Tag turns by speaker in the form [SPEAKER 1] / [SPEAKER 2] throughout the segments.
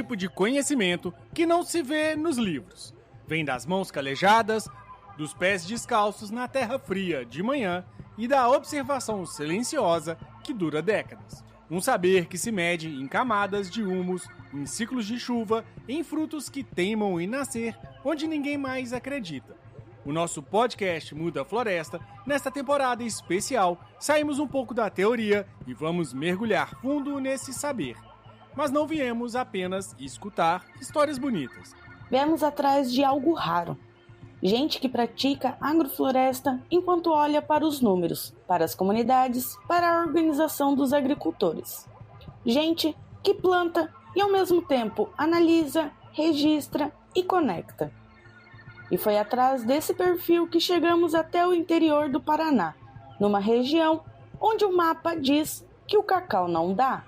[SPEAKER 1] tipo de conhecimento que não se vê nos livros. Vem das mãos calejadas, dos pés descalços na terra fria de manhã e da observação silenciosa que dura décadas. Um saber que se mede em camadas de humus, em ciclos de chuva, em frutos que teimam em nascer onde ninguém mais acredita. O nosso podcast Muda Floresta, nesta temporada especial, saímos um pouco da teoria e vamos mergulhar fundo nesse saber. Mas não viemos apenas escutar histórias bonitas.
[SPEAKER 2] Viemos atrás de algo raro. Gente que pratica agrofloresta enquanto olha para os números, para as comunidades, para a organização dos agricultores. Gente que planta e ao mesmo tempo analisa, registra e conecta. E foi atrás desse perfil que chegamos até o interior do Paraná, numa região onde o mapa diz que o cacau não dá.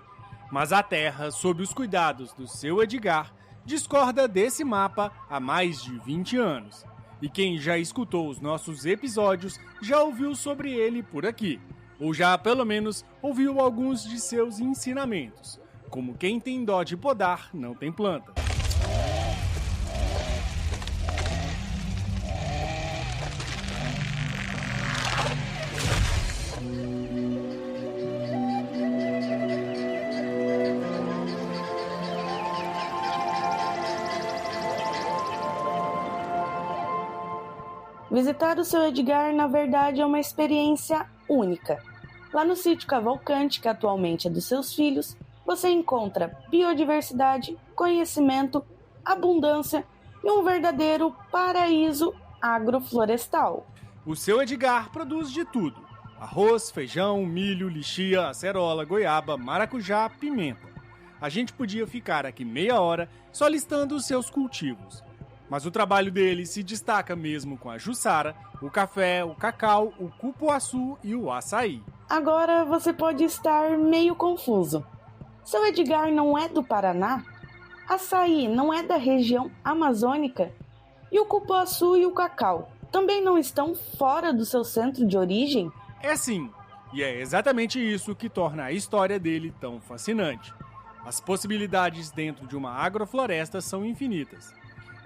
[SPEAKER 1] Mas a terra, sob os cuidados do seu Edgar, discorda desse mapa há mais de 20 anos. E quem já escutou os nossos episódios já ouviu sobre ele por aqui, ou já pelo menos ouviu alguns de seus ensinamentos, como quem tem dó de podar não tem planta.
[SPEAKER 2] Visitar o seu Edgar, na verdade, é uma experiência única. Lá no sítio Cavalcante, que atualmente é dos seus filhos, você encontra biodiversidade, conhecimento, abundância e um verdadeiro paraíso agroflorestal.
[SPEAKER 1] O seu Edgar produz de tudo: arroz, feijão, milho, lixia, acerola, goiaba, maracujá, pimenta. A gente podia ficar aqui meia hora só listando os seus cultivos. Mas o trabalho dele se destaca mesmo com a juçara, o café, o cacau, o cupuaçu e o açaí.
[SPEAKER 2] Agora você pode estar meio confuso. Seu Edgar não é do Paraná? Açaí não é da região amazônica? E o cupuaçu e o cacau também não estão fora do seu centro de origem?
[SPEAKER 1] É sim, e é exatamente isso que torna a história dele tão fascinante. As possibilidades dentro de uma agrofloresta são infinitas.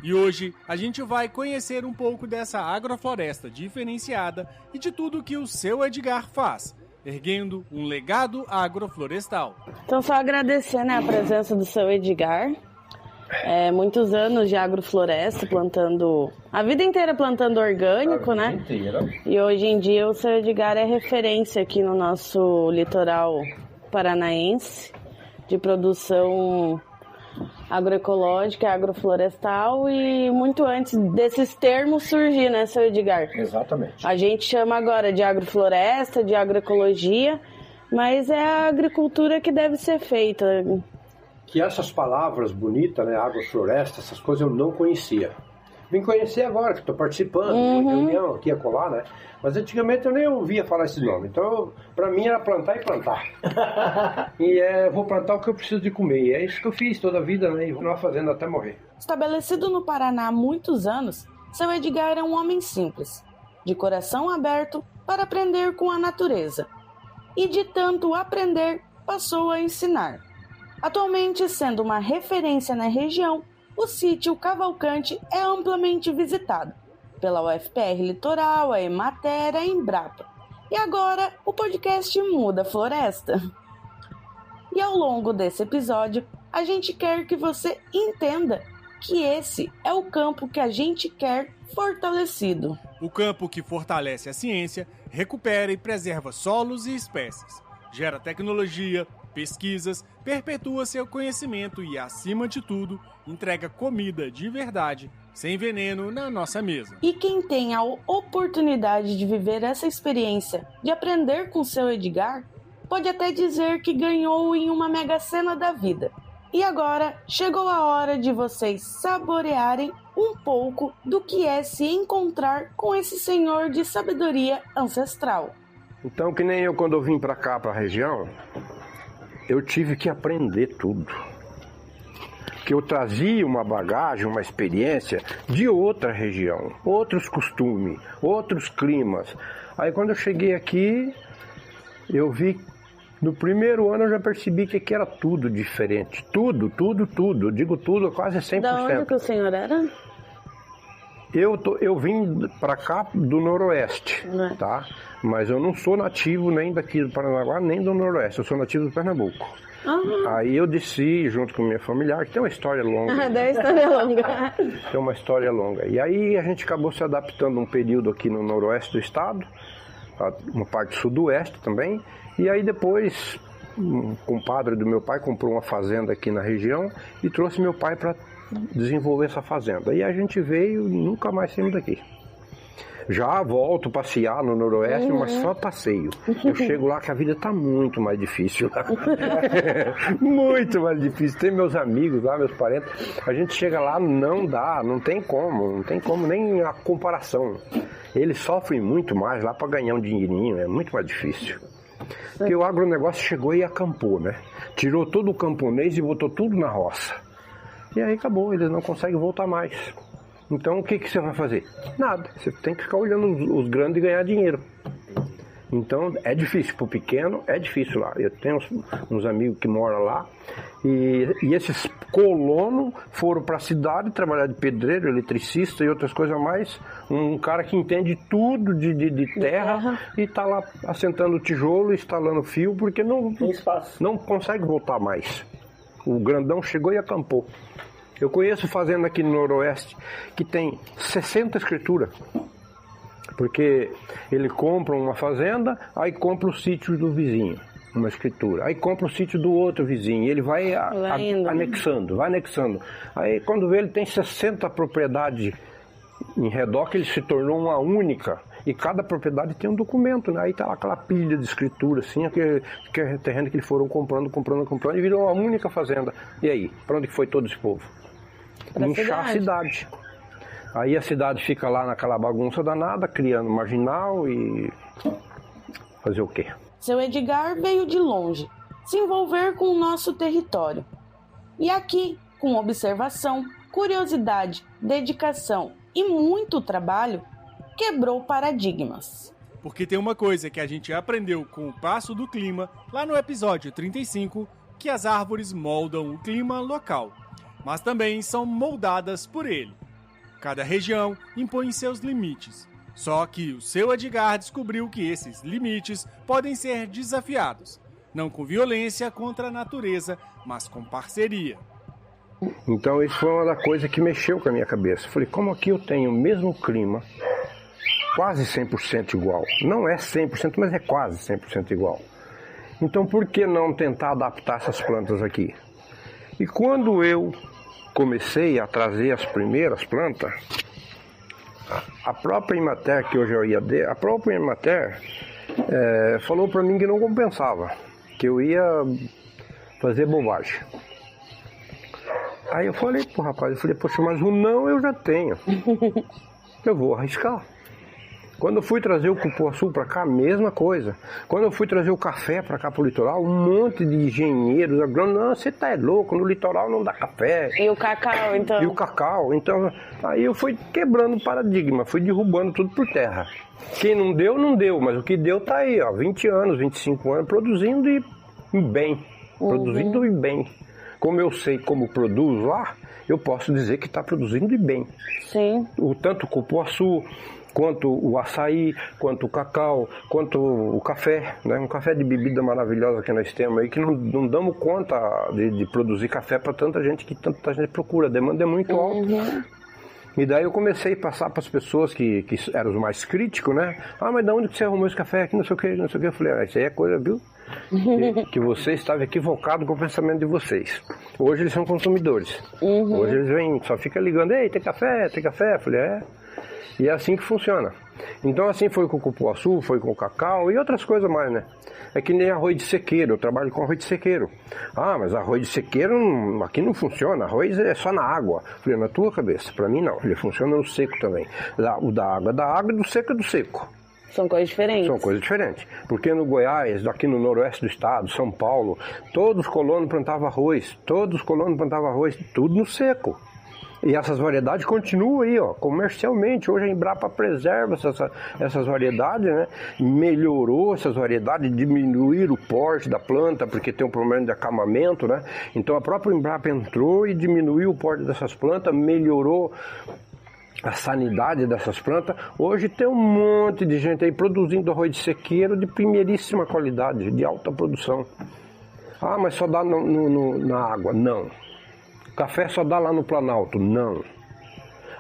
[SPEAKER 1] E hoje a gente vai conhecer um pouco dessa agrofloresta diferenciada e de tudo que o seu Edgar faz, erguendo um legado agroflorestal.
[SPEAKER 2] Então só agradecer, a presença do seu Edgar. Muitos anos de agrofloresta, plantando a vida inteira plantando orgânico, né?
[SPEAKER 3] Inteira.
[SPEAKER 2] E hoje em dia o seu Edgar é referência aqui no nosso litoral paranaense de produção agroecológica, agroflorestal, e muito antes desses termos surgir, né, seu Edgar?
[SPEAKER 3] Exatamente.
[SPEAKER 2] A gente chama agora de agrofloresta, de agroecologia, mas é a agricultura que deve ser feita.
[SPEAKER 3] Que essas palavras bonitas, né, agrofloresta, essas coisas eu não conhecia. Vim conhecer agora, que estou participando de uma reunião aqui a colar, né? Mas antigamente eu nem ouvia falar esse nome. Então, para mim era plantar e plantar. Vou plantar o que eu preciso de comer. E é isso que eu fiz toda a vida, né? E vou fazendo até morrer.
[SPEAKER 2] Estabelecido no Paraná há muitos anos, seu Edgar é um homem simples, de coração aberto para aprender com a natureza. E de tanto aprender, passou a ensinar. Atualmente, sendo uma referência na região, o sítio Cavalcante é amplamente visitado pela UFPR Litoral, a Emater, a Embrapa. E agora o podcast Muda Floresta. E ao longo desse episódio, a gente quer que você entenda que esse é o campo que a gente quer fortalecido.
[SPEAKER 1] O campo que fortalece a ciência, recupera e preserva solos e espécies, gera tecnologia, pesquisas, perpetua seu conhecimento e, acima de tudo, entrega comida de verdade, sem veneno, na nossa mesa.
[SPEAKER 2] E quem tem a oportunidade de viver essa experiência, de aprender com seu Edgar, pode até dizer que ganhou em uma mega sena da vida. E agora chegou a hora de vocês saborearem um pouco do que é se encontrar com esse senhor de sabedoria ancestral.
[SPEAKER 3] Então, que nem eu, quando eu vim para cá, para a região, eu tive que aprender tudo. Que eu trazia uma bagagem, uma experiência de outra região, outros costumes, outros climas. Aí quando eu cheguei aqui, eu vi No primeiro ano eu já percebi que aqui era tudo diferente. Tudo. Eu digo tudo, quase 100%.
[SPEAKER 2] Da onde que o senhor era?
[SPEAKER 3] Eu vim para cá do Noroeste, tá? Mas eu não sou nativo nem daqui do Paranaguá, nem do Noroeste. Eu sou nativo do Pernambuco. Aí eu desci junto com minha familiar, que tem uma história longa. Tem uma história longa. E aí a gente acabou se adaptando um período aqui no Noroeste do estado, uma parte sudoeste também. E aí depois, um compadre do meu pai comprou uma fazenda aqui na região e trouxe meu pai para desenvolver essa fazenda. E a gente veio e nunca mais saímos daqui. Já volto passear no Noroeste, mas só passeio. Eu chego lá que a vida está muito mais difícil lá. Muito mais difícil. Tem meus amigos lá, meus parentes. A gente chega lá, não dá, não tem como nem a comparação. Eles sofrem muito mais lá para ganhar um dinheirinho, é muito mais difícil. Porque o agronegócio chegou e acampou, né? Tirou todo o camponês e botou tudo na roça. E aí acabou, eles não conseguem voltar mais. Então o que você vai fazer? Nada, você tem que ficar olhando os grandes e ganhar dinheiro. Então é difícil, pro pequeno é difícil lá. Eu tenho uns amigos que moram lá e esses colonos foram para a cidade trabalhar de pedreiro, eletricista e outras coisas mais. Um cara que entende tudo de terra e está lá assentando tijolo, instalando fio, porque não consegue voltar mais. O grandão chegou e acampou. Eu conheço fazenda aqui no Noroeste que tem 60 escrituras. Porque ele compra uma fazenda, aí compra o sítio do vizinho, uma escritura. Aí compra o sítio do outro vizinho, e ele vai anexando. Aí quando vê, ele tem 60 propriedades em redor, que ele se tornou uma única. E cada propriedade tem um documento, né? Aí tá lá aquela pilha de escritura, assim, que é terreno que eles foram comprando, e virou uma única fazenda. E aí, para onde foi todo esse povo? Inchar a cidade. Aí a cidade fica lá naquela bagunça danada, criando marginal e fazer o quê?
[SPEAKER 2] Seu Edgar veio de longe, se envolver com o nosso território. E aqui, com observação, curiosidade, dedicação e muito trabalho, quebrou paradigmas.
[SPEAKER 1] Porque tem uma coisa que a gente aprendeu com o passo do clima lá no episódio 35, que as árvores moldam o clima local, mas também são moldadas por ele. Cada região impõe seus limites. Só que o seu Edgar descobriu que esses limites podem ser desafiados, não com violência contra a natureza, mas com parceria.
[SPEAKER 3] Então isso foi uma das coisas que mexeu com a minha cabeça. Falei, como aqui eu tenho o mesmo clima, quase 100% igual. Não é 100%, mas é quase 100% igual. Então por que não tentar adaptar essas plantas aqui? E quando eu comecei a trazer as primeiras plantas, a própria Emater, que hoje é o IAD, a própria Emater falou para mim que não compensava, que eu ia fazer bobagem. Aí eu falei pro rapaz, poxa, mas o não eu já tenho, eu vou arriscar. Quando eu fui trazer o cupuaçu para cá, a mesma coisa. Quando eu fui trazer o café para cá pro litoral, um monte de engenheiros agrônomos, não, você tá louco, no litoral não dá café.
[SPEAKER 2] E o cacau, então?
[SPEAKER 3] E o cacau, então, aí eu fui quebrando o paradigma, fui derrubando tudo por terra. Quem não deu, não deu, mas o que deu tá aí, ó, 20 anos, 25 anos, produzindo e bem, produzindo e bem. Como eu sei como produz lá, eu posso dizer que está produzindo e bem.
[SPEAKER 2] Sim.
[SPEAKER 3] Tanto o cupuaçu, quanto o açaí, quanto o cacau, quanto o café, né? Um café de bebida maravilhosa que nós temos aí, que não damos conta de produzir café para tanta gente que tanta gente procura, a demanda é muito alta. E daí eu comecei a passar para as pessoas que eram os mais críticos, né? Ah, mas de onde que você arrumou esse café aqui, não sei o que. Eu falei, isso aí é coisa, viu? Que você estava equivocado com o pensamento de vocês. Hoje eles são consumidores. Hoje eles vêm, só fica ligando, ei, tem café? Eu falei, E é assim que funciona. Então assim foi com o cupuaçu, foi com o cacau e outras coisas mais, né? É que nem arroz de sequeiro, eu trabalho com arroz de sequeiro. Ah, mas arroz de sequeiro aqui não funciona, arroz é só na água. Falei, na tua cabeça, pra mim não, ele funciona no seco também. O da água é da água e do seco é do seco.
[SPEAKER 2] São coisas diferentes.
[SPEAKER 3] São coisas diferentes. Porque no Goiás, aqui no noroeste do estado, São Paulo, todos os colonos plantavam arroz, tudo no seco. E essas variedades continuam aí, ó, comercialmente. Hoje a Embrapa preserva essas variedades, né? Melhorou essas variedades, diminuir o porte da planta, porque tem um problema de acamamento, né? Então a própria Embrapa entrou e diminuiu o porte dessas plantas, melhorou a sanidade dessas plantas. Hoje tem um monte de gente aí produzindo arroz de sequeiro de primeiríssima qualidade, de alta produção. Ah, mas só dá na água. Não. Café só dá lá no Planalto. Não.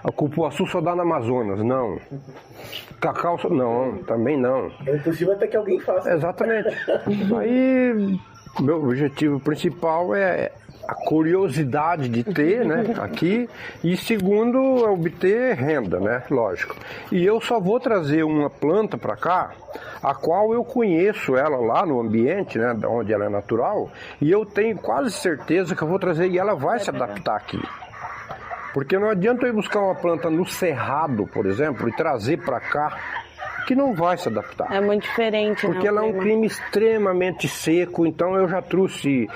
[SPEAKER 3] A cupuaçu só dá no Amazonas. Não. Cacau só... Não, também não.
[SPEAKER 4] É impossível até que alguém faça.
[SPEAKER 3] Exatamente. Aí, meu objetivo principal é a curiosidade de ter, né, aqui, e segundo, obter renda, né, lógico. E eu só vou trazer uma planta para cá, a qual eu conheço ela lá no ambiente, né, onde ela é natural, e eu tenho quase certeza que eu vou trazer e ela vai se adaptar aqui. Porque não adianta eu ir buscar uma planta no Cerrado, por exemplo, e trazer para cá, que não vai se adaptar.
[SPEAKER 2] É muito diferente,
[SPEAKER 3] porque ela é um clima extremamente seco. Então eu já trouxe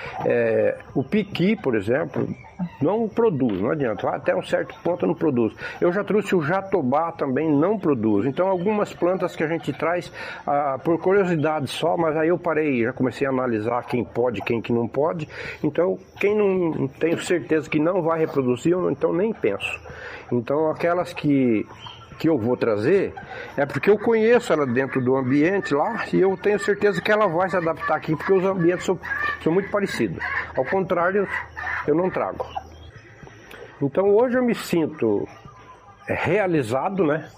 [SPEAKER 3] o piqui, por exemplo, não produz, não adianta, até um certo ponto não produz. Eu já trouxe o jatobá, também não produz. Então algumas plantas que a gente traz por curiosidade só, mas aí eu parei, já comecei a analisar quem pode, quem que não pode. Então quem não tenho certeza que não vai reproduzir, eu então nem penso. Então aquelas que eu vou trazer, é porque eu conheço ela dentro do ambiente lá e eu tenho certeza que ela vai se adaptar aqui, porque os ambientes são muito parecidos. Ao contrário, eu não trago. Então hoje eu me sinto realizado, né?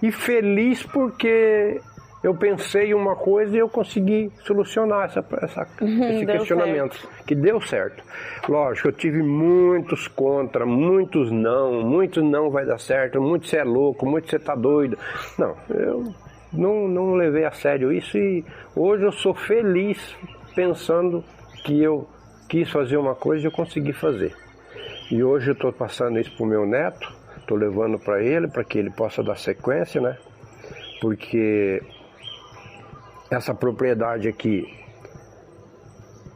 [SPEAKER 3] E feliz porque eu pensei em uma coisa e eu consegui solucionar esse questionamento, que deu certo. Lógico, eu tive muitos contra, muitos não vai dar certo, muito você é louco, muito você tá doido. Não, eu não levei a sério isso e hoje eu sou feliz pensando que eu quis fazer uma coisa e eu consegui fazer. E hoje eu estou passando isso pro meu neto, estou levando para que ele possa dar sequência, né? Porque essa propriedade aqui,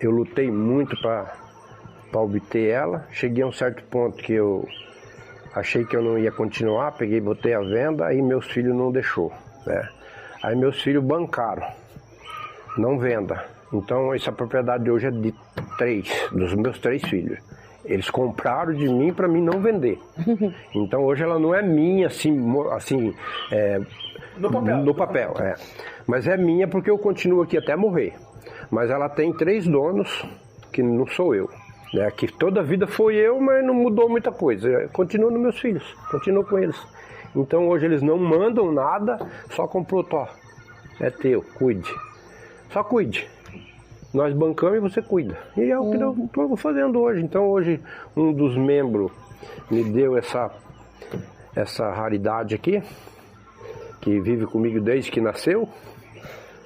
[SPEAKER 3] eu lutei muito para obter ela. Cheguei a um certo ponto que eu achei que eu não ia continuar, peguei, botei a venda, aí meus filhos não deixou, né? Aí meus filhos bancaram, não venda. Então essa propriedade hoje é de dos meus 3 filhos. Eles compraram de mim para mim não vender. Então hoje ela não é minha assim no papel, mas é minha porque eu continuo aqui até morrer. Mas ela tem 3 donos, que não sou eu, né? Que toda a vida foi eu, mas não mudou muita coisa. Continua nos meus filhos, continuo com eles. Então hoje eles não mandam nada, só comprou, ó, é teu, cuide. Só cuide. Nós bancamos e você cuida. E é o que eu estou fazendo hoje. Então hoje um dos membros me deu essa raridade aqui, que vive comigo desde que nasceu.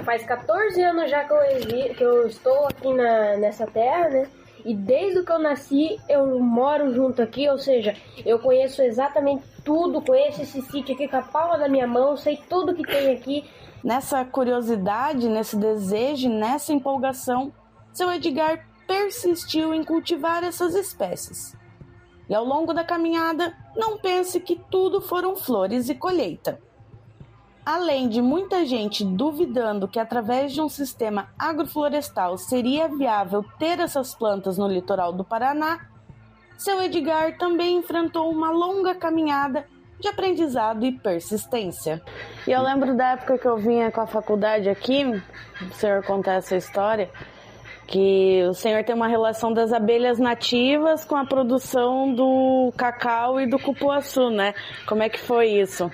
[SPEAKER 5] Faz 14 anos já que eu estou aqui nessa terra, né? E desde que eu nasci, eu moro junto aqui, ou seja, eu conheço exatamente tudo, conheço esse sítio aqui com a palma da minha mão, sei tudo que tem aqui.
[SPEAKER 2] Nessa curiosidade, nesse desejo, nessa empolgação, seu Edgar persistiu em cultivar essas espécies. E ao longo da caminhada, não pense que tudo foram flores e colheita. Além de muita gente duvidando que através de um sistema agroflorestal seria viável ter essas plantas no litoral do Paraná, seu Edgar também enfrentou uma longa caminhada de aprendizado e persistência. E eu lembro da época que eu vinha com a faculdade aqui, o senhor contar essa história, que o senhor tem uma relação das abelhas nativas com a produção do cacau e do cupuaçu, né? Como é que foi isso?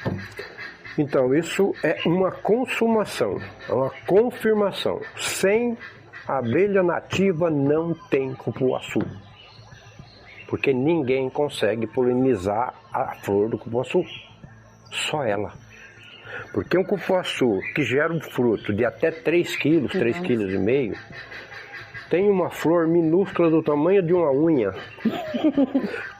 [SPEAKER 3] Então, isso é uma consumação, é uma confirmação. Sem abelha nativa não tem cupuaçu. Porque ninguém consegue polinizar a flor do cupuaçu. Só ela. Porque um cupuaçu que gera um fruto de até 3 quilos, 3,5 quilos, tem uma flor minúscula do tamanho de uma unha,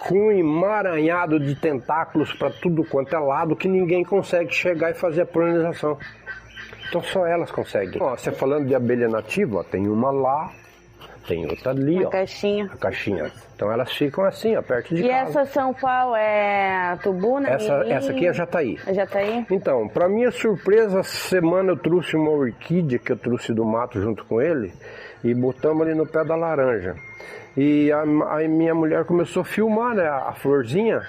[SPEAKER 3] com um emaranhado de tentáculos para tudo quanto é lado, que ninguém consegue chegar e fazer a polinização. Então só elas conseguem. Ó, você falando de abelha nativa, ó, tem uma lá, tem outra ali, ó.
[SPEAKER 2] Caixinha.
[SPEAKER 3] A caixinha. Então elas ficam assim, ó, perto de casa.
[SPEAKER 2] E essas são qual? É a tubuna?
[SPEAKER 3] Essa aqui é a Jataí.
[SPEAKER 2] A Jataí?
[SPEAKER 3] Então, para minha surpresa, essa semana eu trouxe uma orquídea que eu trouxe do mato junto com ele e botamos ali no pé da laranja. E a minha mulher começou a filmar, né, a florzinha.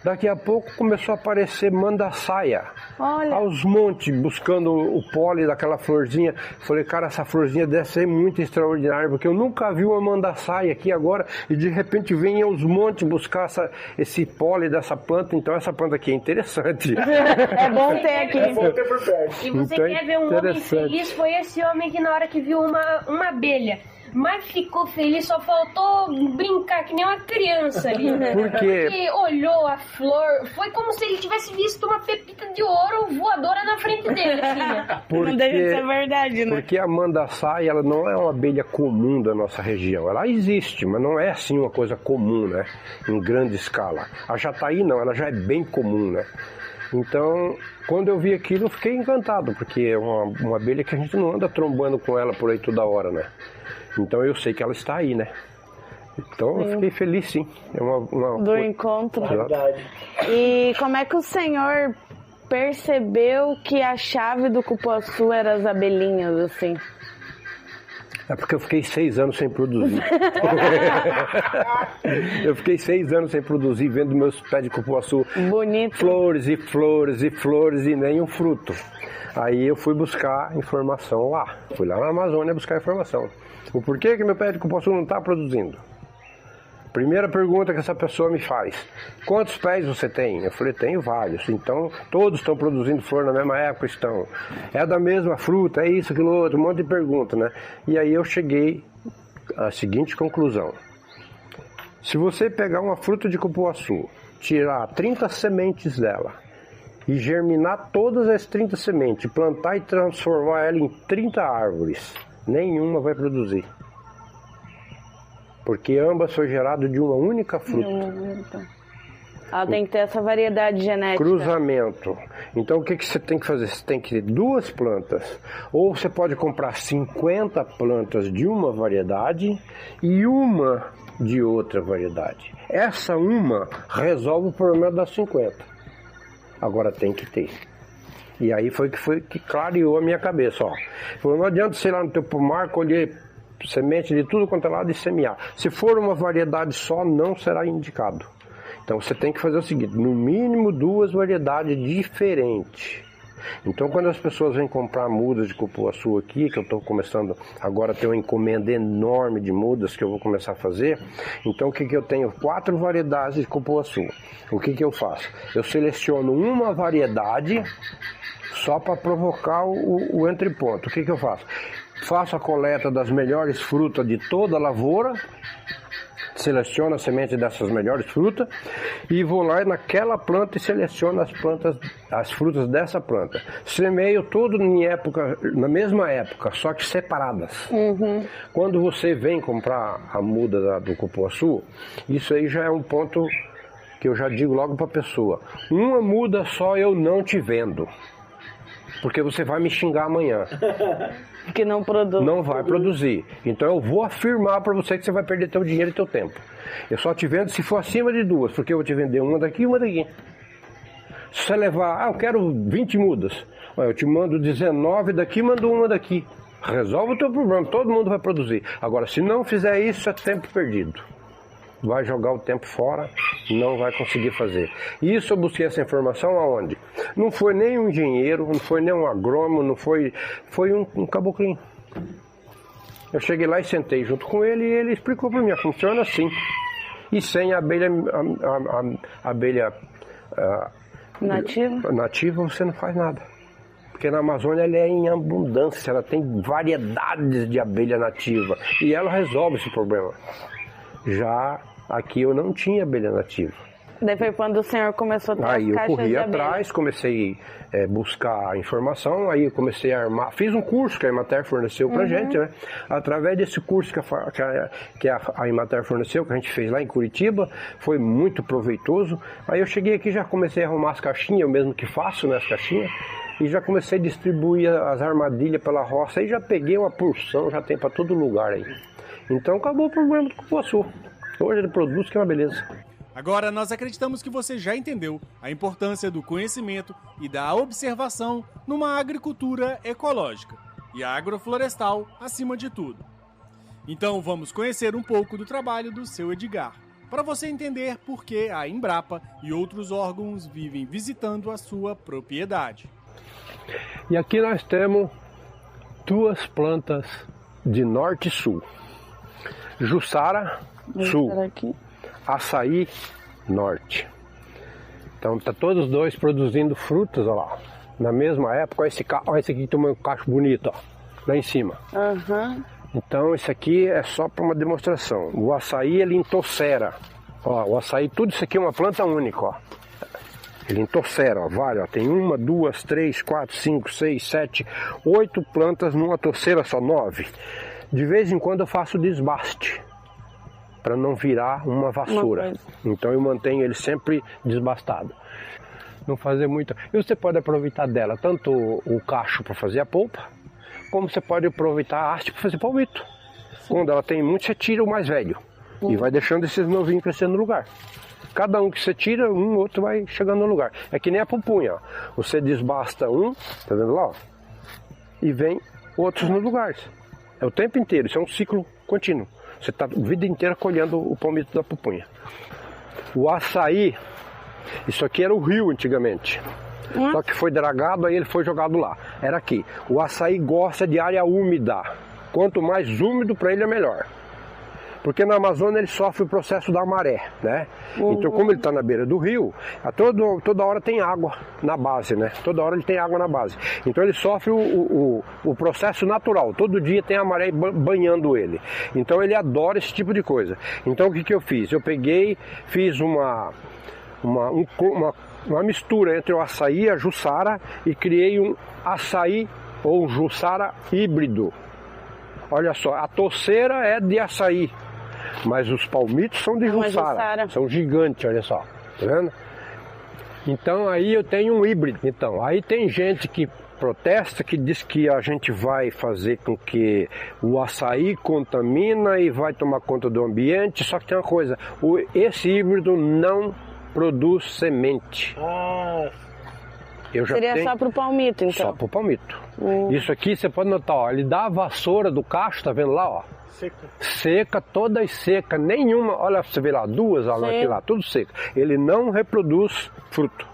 [SPEAKER 3] Daqui a pouco começou a aparecer mandaçaia.
[SPEAKER 2] Olha.
[SPEAKER 3] Aos montes, buscando o pólen daquela florzinha. Falei, cara, essa florzinha deve ser muito extraordinária, porque eu nunca vi uma mandaçaia aqui agora, e de repente vem aos montes buscar esse pólen dessa planta. Então essa planta aqui é interessante.
[SPEAKER 2] É bom ter aqui.
[SPEAKER 5] E você
[SPEAKER 3] Então,
[SPEAKER 5] quer ver um homem feliz? Foi esse homem que na hora que viu uma abelha, mas ficou feliz, só faltou brincar que nem uma criança ali. Porque olhou a flor, foi como se ele tivesse visto uma pepita de ouro voadora na frente dele, assim, né?
[SPEAKER 2] Não deve ser verdade, né?
[SPEAKER 3] Porque a mandaçaia, ela não é uma abelha comum da nossa região. Ela existe, mas não é assim uma coisa comum, né? Em grande escala. A Jataí não, ela já é bem comum, né? Então, quando eu vi aquilo, eu fiquei encantado, porque é uma abelha que a gente não anda trombando com ela por aí toda hora, né? Então eu sei que ela está aí, né? Então eu fiquei feliz, sim. É
[SPEAKER 2] do encontro.
[SPEAKER 3] Verdade.
[SPEAKER 2] E como é que o senhor percebeu que a chave do cupuaçu era as abelhinhas, assim?
[SPEAKER 3] É porque eu fiquei 6 anos sem produzir. Eu fiquei 6 anos sem produzir, vendo meus pés de cupuaçu.
[SPEAKER 2] Bonito.
[SPEAKER 3] Flores e flores e flores e nenhum fruto. Aí eu fui buscar informação lá. Fui lá na Amazônia buscar informação. O porquê que meu pé de cupuaçu não está produzindo? Primeira pergunta que essa pessoa me faz: quantos pés você tem? Eu falei, tenho vários. Então, todos estão produzindo flor na mesma época? Estão. É da mesma fruta? É isso, aquilo outro? Um monte de pergunta, né? E aí eu cheguei à seguinte conclusão: se você pegar uma fruta de cupuaçu, tirar 30 sementes dela e germinar todas as 30 sementes, plantar e transformar ela em 30 árvores, nenhuma vai produzir. Porque ambas foi gerado de uma única fruta.
[SPEAKER 2] Ela tem que ter essa variedade genética.
[SPEAKER 3] Cruzamento. Então o que você tem que fazer? Você tem que ter 2 plantas. Ou você pode comprar 50 plantas de uma variedade e uma de outra variedade. Essa uma resolve o problema das 50. Agora tem que ter. E aí foi que clareou a minha cabeça. Ó. Falou, não adianta você ir lá no teu pomar, colher semente de tudo quanto é lado e semear. Se for uma variedade só, não será indicado. Então você tem que fazer o seguinte: no mínimo 2 variedades diferentes. Então quando as pessoas vêm comprar mudas de cupuaçu aqui, que eu estou começando agora a ter uma encomenda enorme de mudas que eu vou começar a fazer, então o que eu tenho? 4 variedades de cupuaçu. O que eu faço? Eu seleciono uma variedade só para provocar o entreponto. O que eu faço? Faço a coleta das melhores frutas de toda a lavoura, seleciono a semente dessas melhores frutas e vou lá naquela planta e seleciono as frutas dessa planta. Semeio tudo na mesma época, só que separadas.
[SPEAKER 2] Uhum.
[SPEAKER 3] Quando você vem comprar a muda do cupuaçu, isso aí já é um ponto que eu já digo logo para a pessoa: uma muda só eu não te vendo, porque você vai me xingar amanhã.
[SPEAKER 2] Que não produz.
[SPEAKER 3] Não vai produzir. Então eu vou afirmar para você que você vai perder teu dinheiro e teu tempo. Eu só te vendo se for acima de 2, porque eu vou te vender uma daqui e uma daqui. Se você levar, eu quero 20 mudas, eu te mando 19 daqui, mando uma daqui. Resolve o teu problema, todo mundo vai produzir. Agora, se não fizer isso, é tempo perdido. Vai jogar o tempo fora, não vai conseguir fazer. E isso eu busquei essa informação aonde? Não foi nem um engenheiro, não foi nem um agrônomo, foi um caboclinho. Eu cheguei lá e sentei junto com ele e ele explicou para mim: funciona assim. E sem a abelha nativa você não faz nada. Porque na Amazônia ela é em abundância, ela tem variedades de abelha nativa e ela resolve esse problema. Já aqui eu não tinha abelha nativa.
[SPEAKER 2] Daí foi quando o senhor começou a ter
[SPEAKER 3] Aí
[SPEAKER 2] as
[SPEAKER 3] eu
[SPEAKER 2] caixas
[SPEAKER 3] corri
[SPEAKER 2] de
[SPEAKER 3] atrás, comecei a buscar informação, aí eu comecei a armar, fiz um curso que a Emater forneceu pra gente, né? Através desse curso que a Emater forneceu, que a gente fez lá em Curitiba, foi muito proveitoso. Aí eu cheguei aqui, já comecei a arrumar as caixinhas, eu mesmo que faço, né, as caixinhas, e já comecei a distribuir as armadilhas pela roça, aí já peguei uma porção, já tem para todo lugar aí. Então acabou o problema do cupuaçu. Hoje ele produz, que é uma beleza.
[SPEAKER 1] Agora, nós acreditamos que você já entendeu a importância do conhecimento e da observação numa agricultura ecológica e agroflorestal acima de tudo. Então, vamos conhecer um pouco do trabalho do seu Edgar, para você entender por que a Embrapa e outros órgãos vivem visitando a sua propriedade.
[SPEAKER 3] E aqui nós temos 2 plantas de norte e sul. Jussara, sul. Açaí, norte. Então tá todos os 2 produzindo frutas, olha lá. Na mesma época, olha esse aqui que tem um cacho bonito, ó, lá em cima. Então esse aqui é só para uma demonstração. O açaí ele entorcera. Ó, o açaí, tudo isso aqui é uma planta única, ó. Ele entorcera, ó, vale, ó. Tem 1, 2, 3, 4, 5, 6, 7, 8 plantas numa torceira só, 9. De vez em quando eu faço desbaste, para não virar uma vassoura. Então eu mantenho ele sempre desbastado. Não fazer muito. E você pode aproveitar dela tanto o cacho para fazer a polpa, como você pode aproveitar a haste para fazer palmito. Quando ela tem muito, você tira o mais velho e vai deixando esses novinhos crescendo no lugar. Cada um que você tira, outro vai chegando no lugar. É que nem a pupunha, ó. Você desbasta um, tá vendo lá? Ó, e vem outros no lugar. É o tempo inteiro, isso é um ciclo contínuo. Você está a vida inteira colhendo o palmito da pupunha. O açaí, isso aqui era o rio antigamente. Só que foi dragado, aí ele foi jogado lá. Era aqui. O açaí gosta de área úmida. Quanto mais úmido para ele é melhor. Porque na Amazônia ele sofre o processo da maré, né? Então como ele está na beira do rio, toda hora tem água na base, né? Toda hora ele tem água na base. Então ele sofre o processo natural. Todo dia tem a maré banhando ele. Então ele adora esse tipo de coisa. Então o que eu fiz? Eu peguei, fiz uma mistura entre o açaí e a jussara e criei um açaí ou um jussara híbrido. Olha só, a torceira é de açaí, mas os palmitos são de jussara, são gigantes, olha só, tá vendo? Então aí eu tenho um híbrido. Então, aí tem gente que protesta, que diz que a gente vai fazer com que o açaí contamina e vai tomar conta do ambiente, só que tem uma coisa, esse híbrido não produz semente.
[SPEAKER 2] Seria só pro palmito, então?
[SPEAKER 3] Só pro palmito. Isso aqui você pode notar, ó, ele dá a vassoura do cacho, tá vendo lá, ó? Seca, todas seca, nenhuma, olha, você vê lá, 2, olha aqui lá, tudo seco. Ele não reproduz fruto.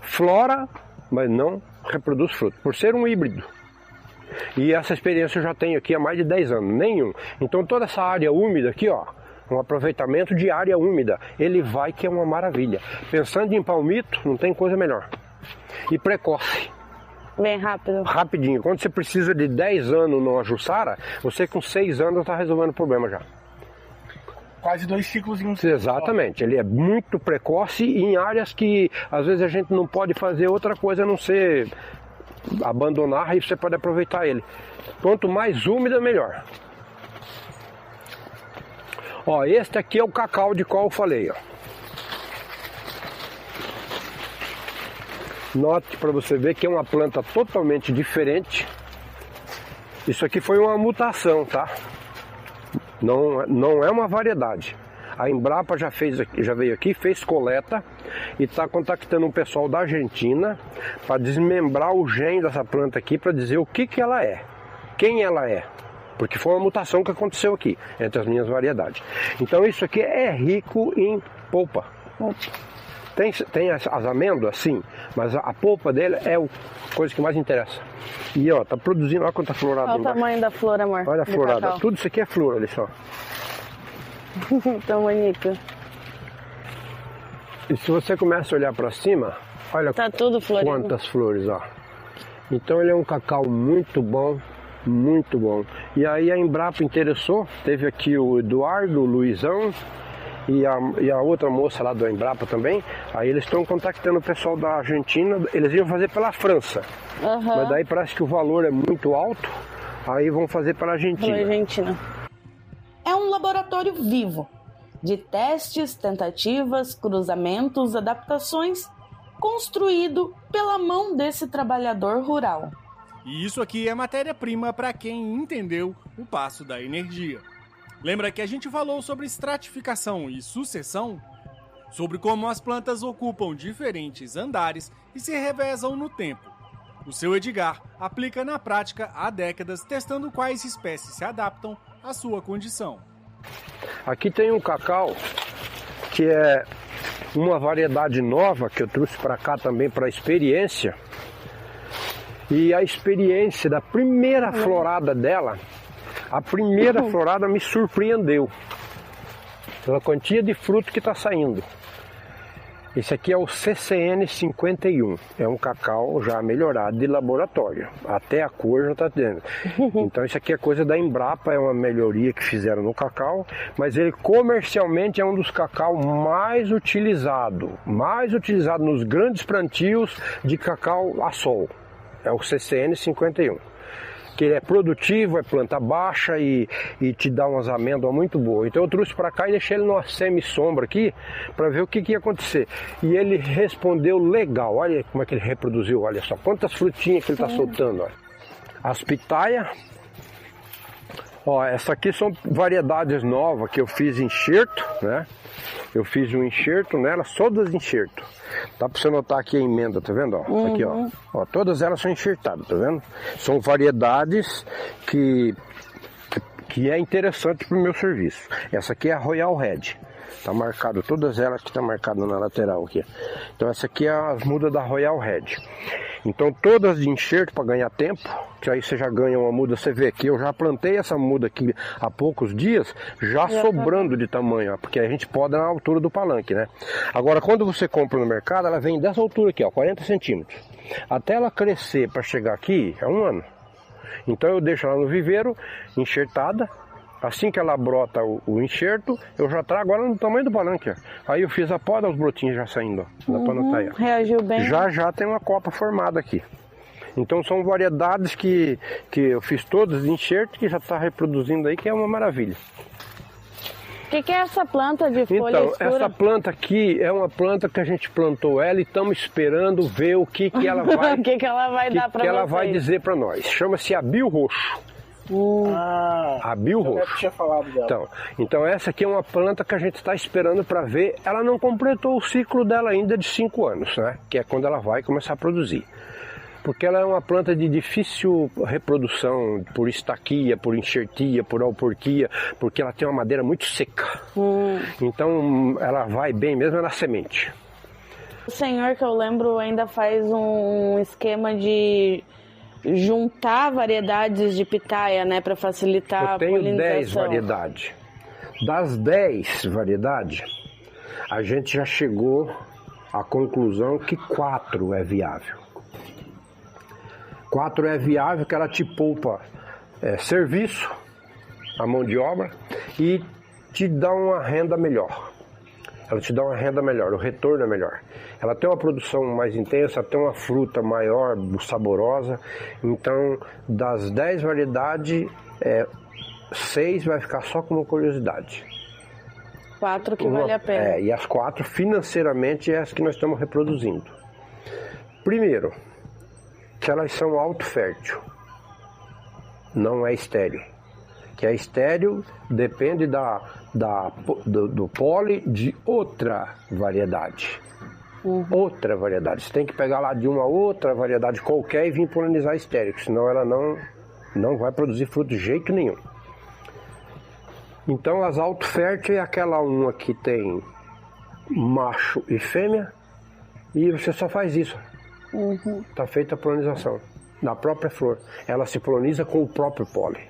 [SPEAKER 3] Flora, mas não reproduz fruto, por ser um híbrido. E essa experiência eu já tenho aqui há mais de 10 anos, nenhum. Então toda essa área úmida aqui, ó, um aproveitamento de área úmida, ele vai que é uma maravilha. Pensando em palmito, não tem coisa melhor. E precoce.
[SPEAKER 2] Bem rápido.
[SPEAKER 3] Rapidinho. Quando você precisa de 10 anos numa jussara, você com 6 anos está resolvendo o problema já.
[SPEAKER 1] Quase 2 ciclos em um.
[SPEAKER 3] Exatamente. Ele é muito precoce e em áreas que às vezes a gente não pode fazer outra coisa a não ser abandonar, e você pode aproveitar ele. Quanto mais úmida, melhor. Ó, este aqui é o cacau de qual eu falei, ó. Note para você ver que é uma planta totalmente diferente. Isso aqui foi uma mutação, tá? Não é uma variedade. A Embrapa já veio aqui, fez coleta e está contactando um pessoal da Argentina para desmembrar o gene dessa planta aqui para dizer o que ela é, quem ela é. Porque foi uma mutação que aconteceu aqui, entre as minhas variedades. Então isso aqui é rico em polpa. Tem as amêndoas, sim, mas a polpa dele é a coisa que mais interessa. E ó, tá produzindo, olha quanta florada.
[SPEAKER 2] Olha o tamanho da flor, amor.
[SPEAKER 3] Olha a florada, tudo isso aqui é flor, olha só.
[SPEAKER 2] Tão bonito.
[SPEAKER 3] E se você começa a olhar para cima, olha
[SPEAKER 2] tá tudo florido.
[SPEAKER 3] Quantas flores, ó. Então ele é um cacau muito bom. Muito bom. E aí a Embrapa interessou, teve aqui o Eduardo, o Luizão e a outra moça lá da Embrapa também. Aí eles estão contactando o pessoal da Argentina, eles iam fazer pela França. Mas daí parece que o valor é muito alto, aí vão fazer pela Argentina.
[SPEAKER 2] É um laboratório vivo, de testes, tentativas, cruzamentos, adaptações, construído pela mão desse trabalhador rural.
[SPEAKER 1] E isso aqui é matéria-prima para quem entendeu o passo da energia. Lembra que a gente falou sobre estratificação e sucessão? Sobre como as plantas ocupam diferentes andares e se revezam no tempo. O seu Edgar aplica na prática há décadas, testando quais espécies se adaptam à sua condição.
[SPEAKER 3] Aqui tem um cacau que é uma variedade nova que eu trouxe para cá também para experiência. E a experiência da primeira florada dela, a primeira florada me surpreendeu pela quantia de fruto que está saindo. Esse aqui é o CCN 51, é um cacau já melhorado de laboratório, até a cor já está tendo. Então isso aqui é coisa da Embrapa, é uma melhoria que fizeram no cacau, mas ele comercialmente é um dos cacau mais utilizado nos grandes plantios de cacau a sol, é o CCN 51. Que ele é produtivo, é planta baixa e te dá umas amêndoas muito boas. Então eu trouxe para cá e deixei ele numa semi-sombra aqui para ver o que ia acontecer. E ele respondeu legal. Olha como é que ele reproduziu, olha só. Quantas frutinhas que ele está soltando. Olha. As pitaia. Ó, essa aqui são variedades novas que eu fiz enxerto, né? Eu fiz um enxerto nelas, todas enxerto. Dá para você notar aqui a emenda, tá vendo? Ó, aqui, ó. Todas elas são enxertadas, tá vendo? São variedades que é interessante para o meu serviço. Essa aqui é a Royal Red. Tá marcado, todas elas que estão marcadas na lateral aqui. Então essa aqui é as mudas da Royal Red. Então todas de enxerto para ganhar tempo, que aí você já ganha uma muda, você vê que eu já plantei essa muda aqui há poucos dias, já sobrando de tamanho, ó, porque a gente poda na altura do palanque, né? Agora quando você compra no mercado, ela vem dessa altura aqui, ó, 40 centímetros. Até ela crescer para chegar aqui é 1 ano. Então eu deixo ela no viveiro, enxertada. Assim que ela brota o enxerto, eu já trago ela no tamanho do palanque. Ó. Aí eu fiz a poda, os brotinhos já saindo. Ó. Dá pra notar aí, ó.
[SPEAKER 2] Reagiu bem.
[SPEAKER 3] Já tem uma copa formada aqui. Então são variedades que eu fiz todas de enxerto, que já está reproduzindo aí, que é uma maravilha.
[SPEAKER 2] O que é essa planta de folha escura?
[SPEAKER 3] Então, essa planta aqui é uma planta que a gente plantou ela e estamos esperando ver o que ela vai,
[SPEAKER 2] o que ela vai dar para
[SPEAKER 3] vocês. Ela vai dizer para nós. Chama-se abil roxo. Abil roxo.
[SPEAKER 1] Tinha falado dela.
[SPEAKER 3] Então essa aqui é uma planta que a gente está esperando para ver. Ela não completou o ciclo dela ainda de 5 anos, né? Que é quando ela vai começar a produzir. Porque ela é uma planta de difícil reprodução por estaquia, por enxertia, por alporquia, porque ela tem uma madeira muito seca. Então ela vai bem mesmo na semente.
[SPEAKER 2] O senhor, que eu lembro, ainda faz um esquema de juntar variedades de pitaia, né, para facilitar a polinização.
[SPEAKER 3] Eu tenho 10 variedades. Das 10 variedades, a gente já chegou à conclusão que 4 é viável. 4 é viável, que ela te poupa serviço, a mão de obra, e te dá uma renda melhor. Ela te dá uma renda melhor, o retorno é melhor. Ela tem uma produção mais intensa, tem uma fruta maior, saborosa. Então, das 10 variedades, 6 vai ficar só como curiosidade.
[SPEAKER 2] 4 que vale a pena.
[SPEAKER 3] E as 4 financeiramente é as que nós estamos reproduzindo. Primeiro, que elas são autofértil, não é estéril. Que é estéril depende do pólen de outra variedade. Outra variedade. Você tem que pegar lá de uma outra variedade qualquer e vir polinizar estéril, senão ela não vai produzir fruto de jeito nenhum. Então as autoférteis é aquela uma que tem macho e fêmea e você só faz isso. Está feita a polinização na própria flor. Ela se poliniza com o próprio pólen.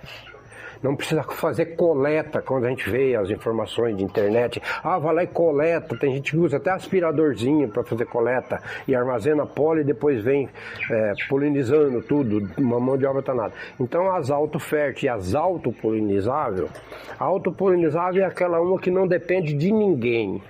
[SPEAKER 3] Não precisa fazer coleta quando a gente vê as informações de internet. Vai lá e coleta. Tem gente que usa até aspiradorzinho para fazer coleta e armazena pólen e depois vem polinizando tudo. Uma mão de obra danada. Então as autoférteis e as autopolinizáveis. A autopolinizável é aquela uma que não depende de ninguém.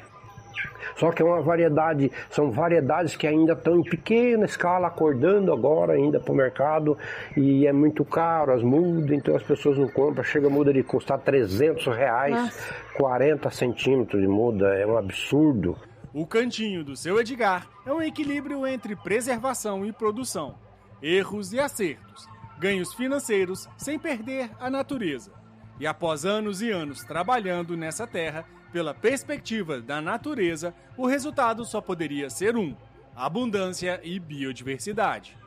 [SPEAKER 3] Só que é uma variedade, são variedades que ainda estão em pequena escala, acordando agora ainda para o mercado, e é muito caro as mudas, então as pessoas não compram. Chega a muda de custar R$300, 40 centímetros de muda, é um absurdo.
[SPEAKER 1] O cantinho do seu Edgar é um equilíbrio entre preservação e produção, erros e acertos, ganhos financeiros sem perder a natureza. E após anos e anos trabalhando nessa terra, pela perspectiva da natureza, o resultado só poderia ser um: abundância e biodiversidade.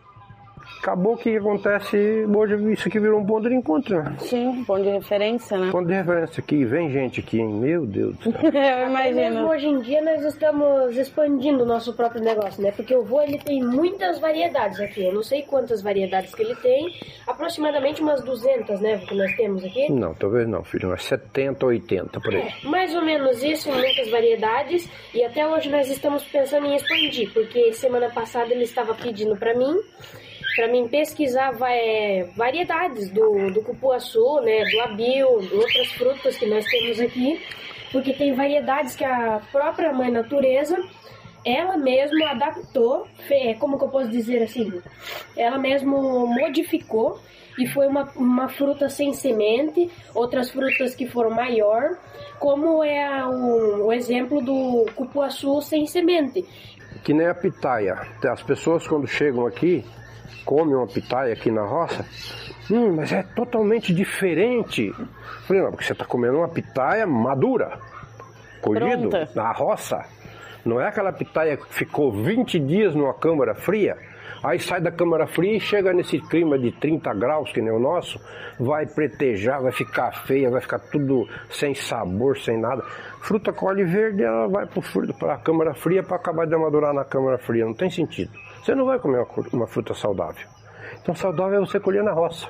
[SPEAKER 3] Acabou que acontece, hoje isso aqui virou um ponto de encontro, né?
[SPEAKER 2] Sim, ponto de referência, né?
[SPEAKER 3] Ponto de referência aqui, vem gente aqui, hein? Meu Deus do céu.
[SPEAKER 2] Eu imagino.
[SPEAKER 5] Mesmo hoje em dia nós estamos expandindo o nosso próprio negócio, né? Porque o vô, ele tem muitas variedades aqui. Eu não sei quantas variedades que ele tem, aproximadamente umas 200, né? Que nós temos aqui.
[SPEAKER 3] Não, talvez não, filho, umas 70, 80 por aí.
[SPEAKER 5] Mais ou menos isso, muitas variedades. E até hoje nós estamos pensando em expandir, porque semana passada ele estava pedindo para mim pesquisar variedades do cupuaçu, né, do abil, outras frutas que nós temos aqui, porque tem variedades que a própria mãe natureza, ela mesma adaptou, como que eu posso dizer assim, ela mesmo modificou, e foi uma fruta sem semente, outras frutas que foram maior, como é o exemplo do cupuaçu sem semente.
[SPEAKER 3] Que nem a pitaia. As pessoas quando chegam aqui, comem uma pitaia aqui na roça, mas é totalmente diferente. Falei, não, porque você está comendo uma pitaia madura, colhido na roça. Não é aquela pitaia que ficou 20 dias numa câmara fria, aí sai da câmara fria e chega nesse clima de 30 graus, que nem o nosso, vai pretejar, vai ficar feia, vai ficar tudo sem sabor, sem nada. Fruta colhe verde, ela vai para a câmara fria para acabar de amadurar na câmara fria, não tem sentido. Você não vai comer uma fruta saudável. Então saudável é você colher na roça.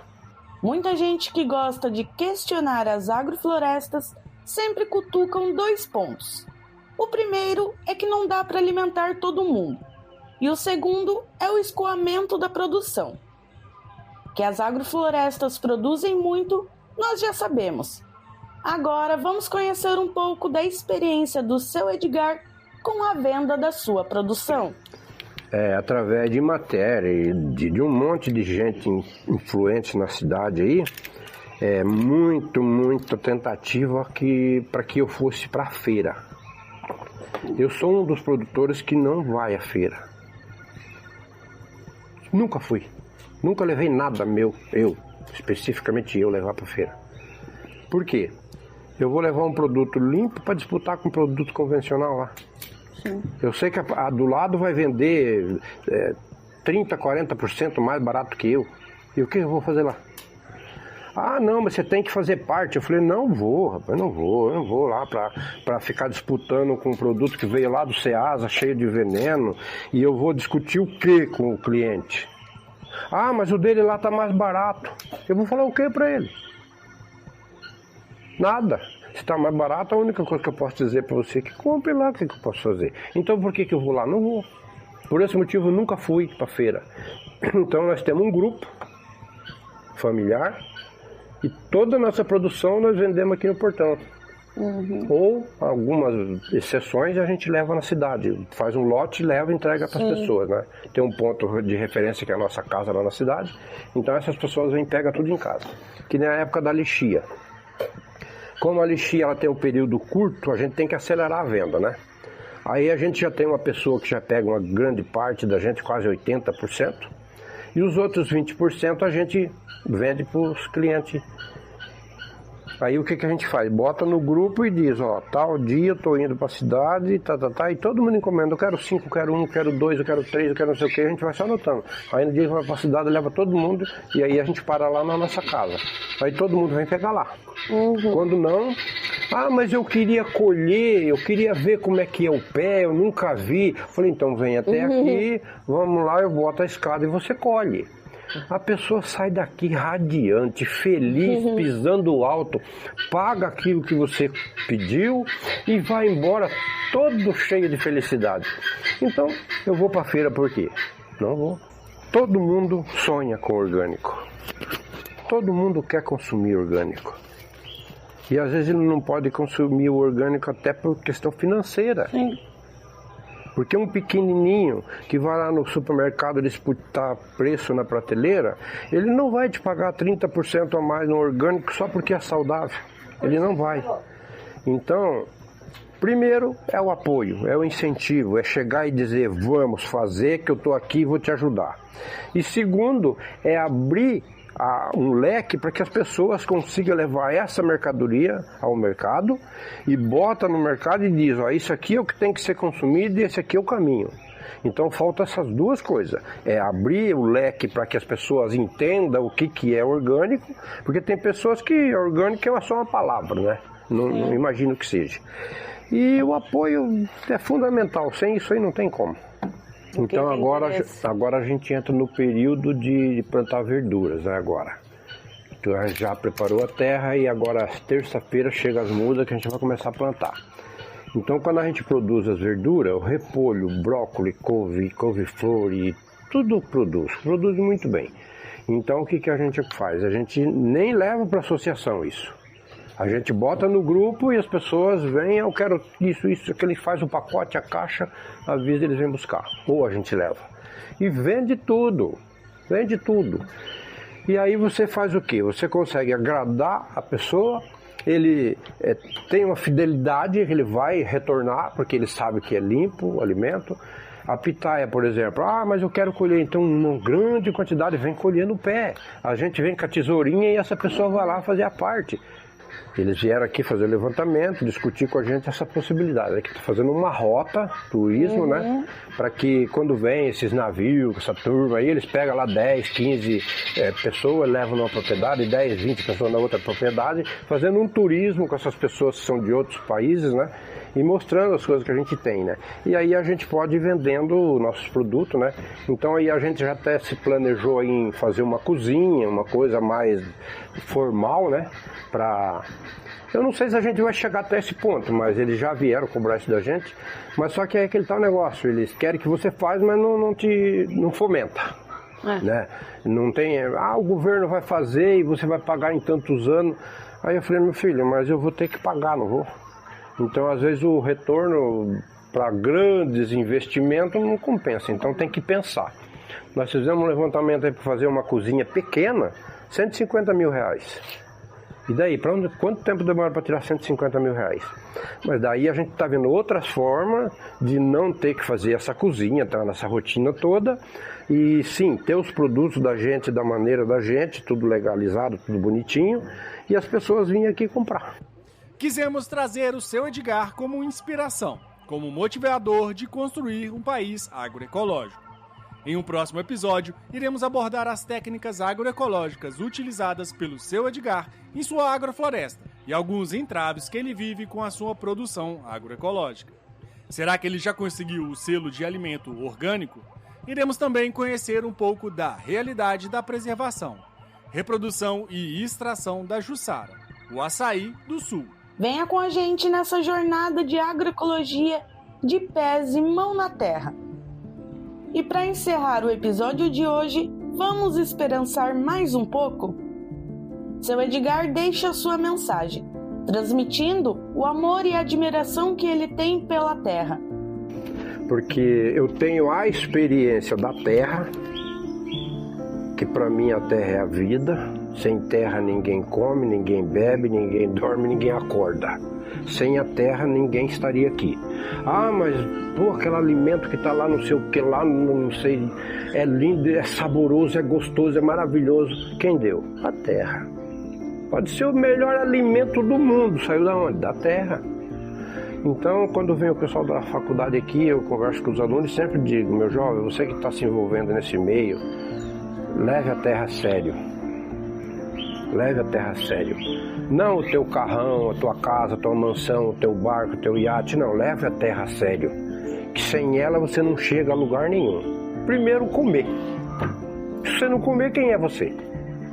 [SPEAKER 2] Muita gente que gosta de questionar as agroflorestas sempre cutucam 2 pontos. O primeiro é que não dá para alimentar todo mundo. E o segundo é o escoamento da produção. Que as agroflorestas produzem muito, nós já sabemos. Agora vamos conhecer um pouco da experiência do seu Edgar com a venda da sua produção.
[SPEAKER 3] Através de matéria e de um monte de gente influente na cidade aí, muita tentativa para que eu fosse para a feira. Eu sou um dos produtores que não vai à feira. Nunca fui. Nunca levei nada especificamente eu levar para a feira. Por quê? Eu vou levar um produto limpo para disputar com um produto convencional lá. Sim. Eu sei que a do lado vai vender 30%, 40% mais barato que eu. E o que eu vou fazer lá? Ah, não, mas você tem que fazer parte. Eu falei, não vou, rapaz, eu não vou lá para ficar disputando com um produto que veio lá do Ceasa, cheio de veneno, e eu vou discutir o que com o cliente? Ah, mas o dele lá tá mais barato. Eu vou falar o que para ele? Nada. Se está mais barato, a única coisa que eu posso dizer para você é que compre lá, o que eu posso fazer? Então por que eu vou lá? Não vou. Por esse motivo eu nunca fui para feira. Então nós temos um grupo familiar e toda a nossa produção nós vendemos aqui no portão. Uhum. Ou algumas exceções a gente leva na cidade, faz um lote, leva e entrega para as pessoas, né? Tem um ponto de referência que é a nossa casa lá na cidade, então essas pessoas vêm e pegam tudo em casa. Que nem a época da lixia. Como a lixia ela tem um período curto, a gente tem que acelerar a venda, né? Aí a gente já tem uma pessoa que já pega uma grande parte da gente, quase 80%, e os outros 20% a gente vende para os clientes. Aí o que a gente faz? Bota no grupo e diz, ó, tal dia eu tô indo para a cidade, e todo mundo encomenda, eu quero 5, eu quero 1, eu quero 2, eu quero 3, eu quero não sei o que, a gente vai só anotando. Aí no dia que vai para a cidade, leva todo mundo, e aí a gente para lá na nossa casa. Aí todo mundo vem pegar lá. Uhum. Quando não, mas eu queria colher, eu queria ver como é que é o pé, eu nunca vi. Falei, então vem até aqui, vamos lá, eu boto a escada e você colhe. A pessoa sai daqui radiante, feliz, pisando alto, paga aquilo que você pediu e vai embora todo cheio de felicidade. Então, eu vou para a feira por quê? Não vou. Todo mundo sonha com orgânico. Todo mundo quer consumir orgânico. E às vezes ele não pode consumir o orgânico até por questão financeira. Sim. Porque um pequenininho que vai lá no supermercado disputar preço na prateleira, ele não vai te pagar 30% a mais no orgânico só porque é saudável. Ele não vai. Então, primeiro é o apoio, é o incentivo, é chegar e dizer, vamos fazer que eu estou aqui e vou te ajudar. E segundo, é abrir um leque para que as pessoas consigam levar essa mercadoria ao mercado e bota no mercado e diz, ó, isso aqui é o que tem que ser consumido e esse aqui é o caminho. Então falta essas duas coisas, abrir o leque para que as pessoas entendam o que é orgânico, porque tem pessoas que orgânico é só uma palavra, né? Não imagino que seja. E o apoio é fundamental, sem isso aí não tem como. Então agora a gente entra no período de plantar verduras, né, agora. Então já preparou a terra e agora terça-feira chega as mudas que a gente vai começar a plantar. Então quando a gente produz as verduras, o repolho, brócolis, couve-flor e tudo produz muito bem. Então o que a gente faz? A gente nem leva para associação isso. A gente bota no grupo e as pessoas vêm, eu quero isso, que ele faz o pacote, a caixa, avisa, eles vêm buscar. Ou a gente leva. E vende tudo. E aí você faz o quê? Você consegue agradar a pessoa, ele tem uma fidelidade, ele vai retornar, porque ele sabe que é limpo o alimento. A pitaia, por exemplo, mas eu quero colher, então uma grande quantidade, vem colher no pé. A gente vem com a tesourinha e essa pessoa vai lá fazer a parte. Eles vieram aqui fazer o levantamento, discutir com a gente essa possibilidade. Aqui está fazendo uma rota, turismo, né? Para que quando vem esses navios, essa turma aí, eles pegam lá 10, 15 pessoas, levam numa propriedade, 10, 20 pessoas na outra propriedade, fazendo um turismo com essas pessoas que são de outros países, né? E mostrando as coisas que a gente tem, né? E aí a gente pode ir vendendo nossos produtos, né? Então aí a gente já até se planejou em fazer uma cozinha, uma coisa mais formal, né? Eu não sei se a gente vai chegar até esse ponto, mas eles já vieram cobrar isso da gente. Mas só que é aquele tal negócio, eles querem que você faz, mas não fomenta. Né? Não tem, o governo vai fazer e você vai pagar em tantos anos. Aí eu falei, meu filho, mas eu vou ter que pagar, não vou? Então às vezes o retorno para grandes investimentos não compensa, então tem que pensar. Nós fizemos um levantamento aí para fazer uma cozinha pequena, R$150 mil. E daí, quanto tempo demora para tirar R$150 mil? Mas daí a gente está vendo outras formas de não ter que fazer essa cozinha, tá, nessa rotina toda. E sim, ter os produtos da gente, da maneira da gente, tudo legalizado, tudo bonitinho. E as pessoas vinham aqui comprar.
[SPEAKER 1] Quisemos trazer o Seu Edgar como inspiração, como motivador de construir um país agroecológico. Em um próximo episódio, iremos abordar as técnicas agroecológicas utilizadas pelo Seu Edgar em sua agrofloresta e alguns entraves que ele vive com a sua produção agroecológica. Será que ele já conseguiu o selo de alimento orgânico? Iremos também conhecer um pouco da realidade da preservação, reprodução e extração da juçara, o açaí do sul.
[SPEAKER 2] Venha com a gente nessa jornada de agroecologia de pés e mão na terra. E para encerrar o episódio de hoje, vamos esperançar mais um pouco? Seu Edgar deixa sua mensagem, transmitindo o amor e a admiração que ele tem pela terra.
[SPEAKER 3] Porque eu tenho a experiência da terra, que para mim a terra é a vida. Sem terra ninguém come, ninguém bebe, ninguém dorme, ninguém acorda. Sem a terra ninguém estaria aqui. Mas aquele alimento que está lá não sei o que, lá não sei, é lindo, é saboroso, é gostoso, é maravilhoso. Quem deu? A terra. Pode ser o melhor alimento do mundo. Saiu da onde? Da terra. Então, quando vem o pessoal da faculdade aqui, eu converso com os alunos e sempre digo, meu jovem, você que está se envolvendo nesse meio, leve a terra a sério. Leve a terra a sério. Não o teu carrão, a tua casa, a tua mansão, o teu barco, o teu iate. Não, leve a terra a sério. Que sem ela você não chega a lugar nenhum. Primeiro, comer. Se você não comer, quem é você?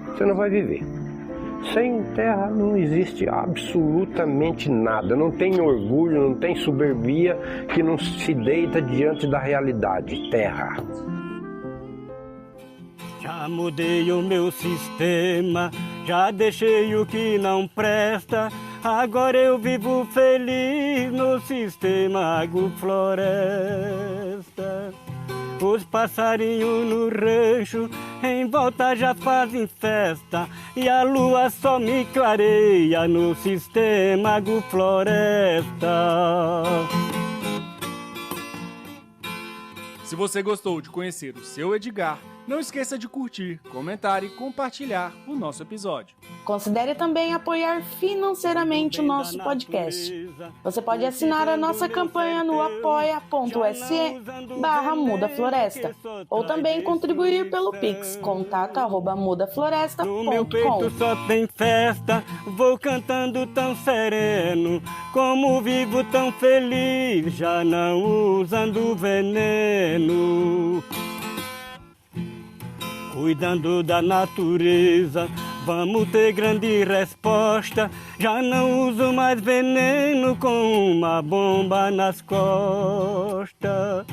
[SPEAKER 3] Você não vai viver. Sem terra não existe absolutamente nada. Não tem orgulho, não tem soberbia que não se deita diante da realidade. Terra.
[SPEAKER 4] Já mudei o meu sistema, já deixei o que não presta. Agora eu vivo feliz no sistema agrofloresta. Os passarinhos no rancho em volta já fazem festa e a lua só me clareia no sistema agrofloresta.
[SPEAKER 1] Se você gostou de conhecer o Seu Edgar, Não esqueça de curtir, comentar e compartilhar o nosso episódio.
[SPEAKER 2] Considere também apoiar financeiramente o nosso podcast. Você pode assinar a nossa campanha no apoia.se/mudafloresta ou também contribuir pelo Pix, contato@mudafloresta.com.
[SPEAKER 4] No meu peito só tem festa, vou cantando tão sereno, como vivo tão feliz, já não usando veneno. Cuidando da natureza, vamos ter grande resposta. Já não uso mais veneno com uma bomba nas costas.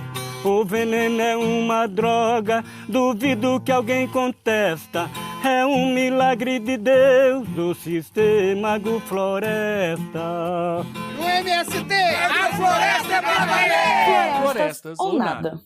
[SPEAKER 4] O veneno é uma droga, duvido que alguém contesta. É um milagre de Deus, do sistema agrofloresta.
[SPEAKER 6] No MST, a floresta é para valer!
[SPEAKER 2] Florestas ou nada.